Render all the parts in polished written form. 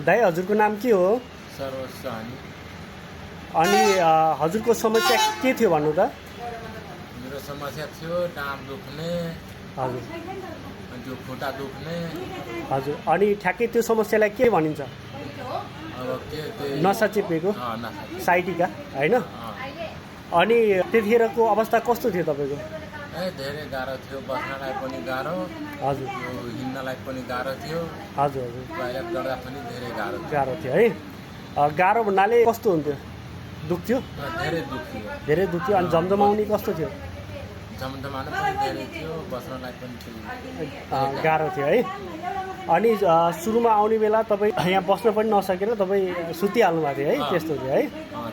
दाइ हजुरको नाम के हो? सर्वोच्च हानि। अनि हजुरको समस्या के थियो भन्नु त? मेरो समस्या थियो टाम दुख्ने, हजुर त्यो खुट्टा दुख्ने। हजुर अनि ठ्याक्कै त्यो समस्यालाई के भनिन्छ? अब के त्यही नसा चेपेको नसा साइटिका होइन? अनि त्यतिखेरको अवस्था कस्तो थियो तपाईँको? धेरै गाह्रो थियो, बस्नलाई पनि गाह्रो, हजुर यो हिँड्नलाई पनि गाह्रो थियो, हजुर हजुर टोयलेट गर्दा पनि धेरै गाह्रो थियो। गाह्रो थियो है? गाह्रो भन्नाले कस्तो हुन्थ्यो? दुख्थ्यो? धेरै दुख्थ्यो, धेरै दुख्थ्यो। अनि झमझमाउने कस्तो थियो? झमझमानु पनि धेरै थियो, बस्नलाई पनि थियो, गाह्रो थियो है? अनि सुरुमा आउने बेला तपाईँ यहाँ बस्न पनि नसकेर तपाईँ सुतिहाल्नु भएको थियो है? त्यस्तो थियो है?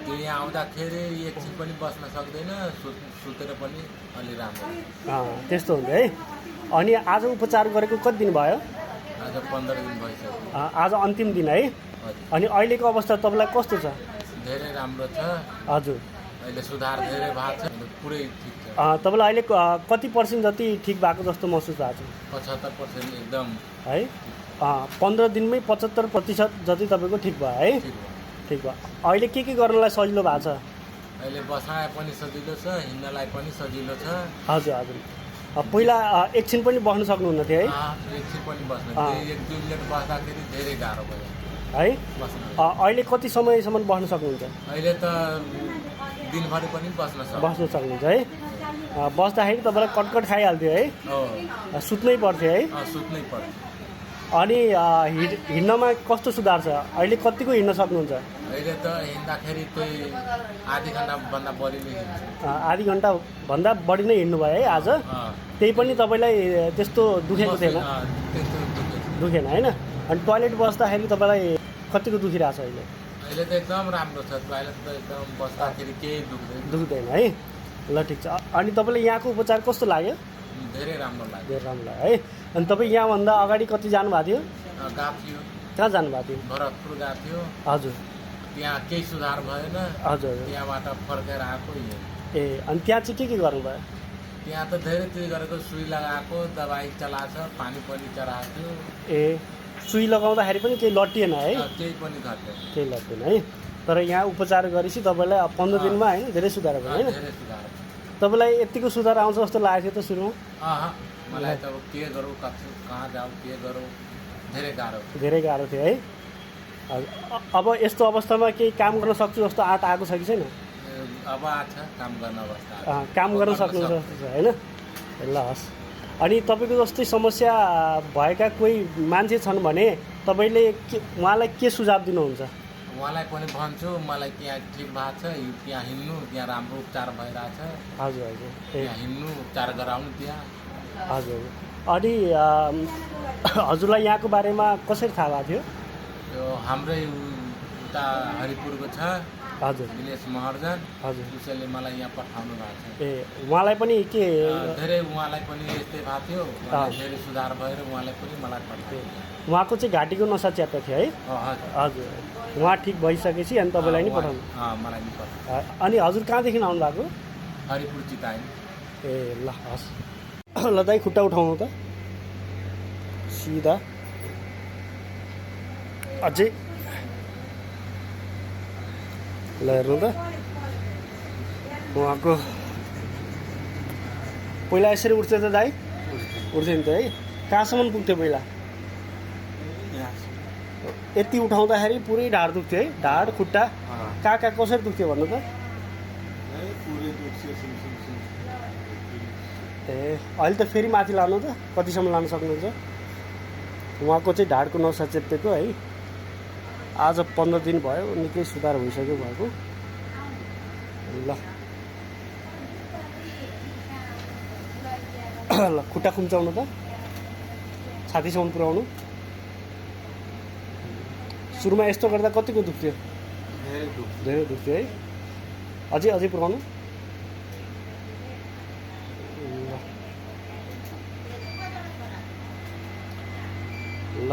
त्यो यहाँ आउँदाखेरि एकछिन पनि बस्न सक्दैन, सुतेर पनि अलि राम्रो। त्यस्तो हुन्थ्यो है? अनि आज उपचार गरेको कति दिन भयो? आज 15 दिन भइसक्यो। आज अन्तिम दिन है? हजुर, अनि अहिलेको अवस्था तपाईँलाई कस्तो छ? धेरै राम्रो छ। हजुर अहिले सुधार धेरै भएको छ, पुरै ठिक छ। तपाईँलाई अहिले कति पर्सेन्ट जति ठिक भएको जस्तो महसुस भएको छ? 75% एकदम है? 15 दिनमै 75% जति तपाईँको ठिक भयो है? ठिक भयो। ठिक भयो। अहिले के गर्नलाई सजिलो भएको छ? अहिले बस्नलाई पनि सजिलो छ, हिँड्नलाई पनि सजिलो छ। हजुर हजुर पहिला एकछिन पनि बस्न सक्नुहुन्न थियो है? एकछिन पनि बस्न, 1-2 मिनट बस्दाखेरि धेरै गाह्रो भयो है? बस्न। अहिले कति समयसम्म बस्न सक्नुहुन्छ? अहिले त दिनभरि पनि बस्न सक्नुहुन्छ है? बस्दाखेरि तपाईँलाई कटकट खाइहाल्थ्यो है? सुत्नै पर्थ्यो है? सुत्नै पर्छ। अनि हिँड्नमा कस्तो सुधार छ? अहिले कतिको हिँड्न सक्नुहुन्छ? अहिले त हिँड्दाखेरि त्यही आधी घन्टाभन्दा बढी नै हिँड्छु। आधी घन्टाभन्दा बढी नै हिँड्नु भयो है आज? त्यही पनि तपाईँलाई त्यस्तो दुखेको थिएन? दुखेन होइन? अनि टोयलेट बस्दाखेरि तपाईँलाई कतिको दुखिरहेको छ अहिले? अहिले त एकदम राम्रो छ, टोयलेट त एकदम बस्दाखेरि केही दुख्दैन है? ल ठिक छ। अनि तपाईँलाई यहाँको उपचार कस्तो लाग्यो? धेरै राम्रो लाग्यो। धेरै राम्रो लाग्यो है? अनि तपाईँ यहाँभन्दा अगाडि कति जानुभएको थियो? गएको थियो, कहाँ जानुभएको थियो? भरतपुर गएको थियो। हजुर त्यहाँ केही सुधार भएन, हजुर त्यहाँबाट फर्केर आएको। ए अनि त्यहाँ चाहिँ के गर्नुभयो? त्यहाँ त धेरै त्यही गरेको, सुई लगाएको, दबाई चलाएको, पानी पनि चढाएको थियो। ए सुई लगाउँदाखेरि पनि केही लट्टिएन है? केही पनि घटेन, केही लट्टिएन है? तर यहाँ उपचार गरेपछि तपाईँलाई 15 दिनमा होइन धेरै सुधार भयो होइन? धेरै सुधार। तपाईँलाई यतिको सुधार आउँछ जस्तो लागेको थियो त सुरुमा? मलाई त के गरौँ, कहाँ जाऊँ, के गरौँ, धेरै गाह्रो थियो है? अब यस्तो अवस्थामा केही काम गर्न सक्छु जस्तो आँट आएको छ कि छैन? अब आछ काम गर्न अवस्था, काम गर्न सक्नुहुन्छ जस्तो छ होइन? ल हस्। अनि तपाईँको जस्तै समस्या भएका कोही मान्छे छन् भने तपाईँले उहाँलाई के सुझाव दिनुहुन्छ? उहाँलाई पनि भन्छु, मलाई त्यहाँ ठिक भएको छ, त्यहाँ हिँड्नु, त्यहाँ राम्रो उपचार भइरहेछ। हजुर हजुर त्यहाँ हिँड्नु, उपचार गराउनु त्यहाँ। हजुर। अनि हजुरलाई यहाँको बारेमा कसरी थाहा भएको थियो? यो हाम्रै उता हरिपुरको छ, हजुर विलेज महर्जन, हजुर उसैले मलाई यहाँ पठाउनु भएको छ। ए उहाँलाई पनि के धेरै उहाँलाई पनि यस्तै भएको थियो, धेरै सुधार भएर उहाँलाई पनि मलाई पठायो। उहाँको चाहिँ घाँटीको नसा च्याप्टा थियो है? हजुर उहाँ ठिक भइसकेपछि अनि तपाईँलाई नि पठाउनु? मलाई नि पठाउनु। अनि हजुर कहाँदेखि आउनु भएको? हरिपुर चिताइन। ए ल हस्। ल दाइ खुट्टा उठाउनु त सिधा, अझै ल हेर्नु त उहाँको पहिला यसरी उठ्थ्यो त दाइ? उठ्थ्यो नि त है? कहाँसम्म पुग्थ्यो पहिला? यति उठाउँदाखेरि पुरै ढाड दुख्थ्यो है? ढाड खुट्टा कहाँ कसरी दुख्थ्यो भन्नु त? ए अहिले त फेरि माथि लानु त कतिसम्म लानु सक्नुहुन्छ? उहाँको चाहिँ ढाडको नसा चेप्टेको है? आज 15 दिन भयो, निकै सुधार भइसक्यो भएको। ल ल खुट्टा खुम्चाउनु त, छातीसम्म पुऱ्याउनु। सुरुमा यस्तो गर्दा कतिको दुख्थ्यो? धेरै दुख्थ्यो है? अझै पुऱ्याउनु। ल